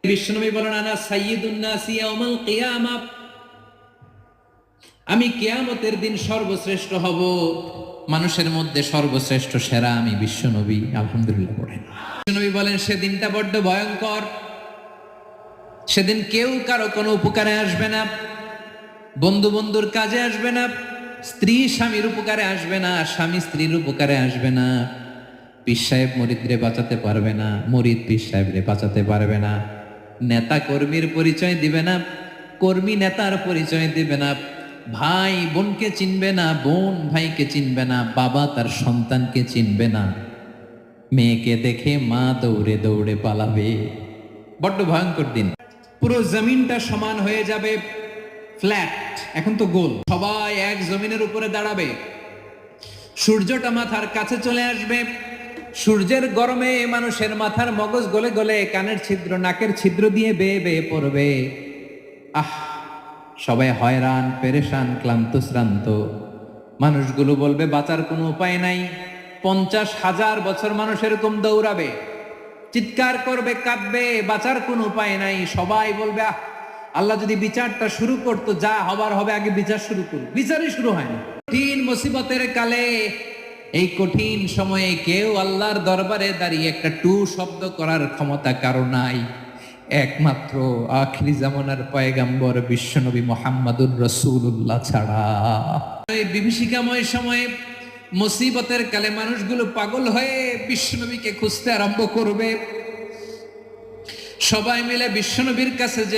বিশ্বনবী বলেন, আনা সাইয়্যিদুন নাসি ইয়াউমাল কিয়ামা, আমি কিয়ামতের দিন সর্বশ্রেষ্ঠ হব, মানুষের মধ্যে সর্বশ্রেষ্ঠ সেরা আমি বিশ্বনবী। আলহামদুলিল্লাহ পড়েন। বিশ্বনবী বলেন, সেদিনটা বড্ড ভয়ঙ্কর। সেদিন কেউ কারো কোনো উপকারে আসবে না, বন্ধু বন্ধুর কাজে আসবে না, স্ত্রী স্বামীর উপকারে আসবে না, স্বামী স্ত্রীর উপকারে আসবে না, পীর সাহেব মুরিদরে বাঁচাতে পারবে না, মুরিদ পীর সাহেবরে বাঁচাতে পারবে না, নেতা কর্মীর পরিচয় দিবে না, কর্মী নেতার পরিচয় দিবে না, ভাই বোনকে চিনবে না, বোন ভাইকে চিনবে না, বাবা তার সন্তানকে চিনবে না, মেয়েকে দেখে মা দৌড়ে দৌড়ে পালাবে। বড্ড ভয়ঙ্কর দিন। পুরো জমিনটা সমান হয়ে যাবে, ফ্ল্যাট, এখন তো গোল, সবাই এক জমিনের উপরে দাঁড়াবে, সূর্যটা মাথার কাছে চলে আসবে, সূর্যের গরমে মানুষের মাথার মগজ গলে গলে কানের ছিদ্র নাকের ছিদ্র দিয়ে বেয়ে বেয়ে পড়বে। আহ, সবাই হয়রান, পেরেশান, ক্লান্ত শ্রান্ত। মানুষগুলো বলবে বাঁচার কোনো উপায় নাই। 50,000 বছর মানুষ এরকম দৌড়াবে, চিৎকার করবে, কাঁদবে, বাঁচার কোনো উপায় নাই। সবাই বলবে আহ, আল্লাহ যদি বিচারটা শুরু করতো, যা হবার হবে, আগে বিচার শুরু করুন। বিচারই শুরু হয় না। কঠিন মুসিবতের কালে, এই কঠিন সময়ে কেউ আল্লাহর দরবারে দাঁড়িয়ে একটা টু শব্দ করার ক্ষমতা কারো নাই, একমাত্র আখিরি জামানার পয়গাম্বর বিশ্বনবী মুহাম্মাদুর রাসূলুল্লাহ ছাড়া। এই বিভীষিকাময় সময়ে, মুসিবতের কালে মানুষগুলো পাগল হয়ে বিশ্বনবীকে খুঁজতে আরম্ভ করবে। সবাই মিলে বিশ্বনবীর কাছে যে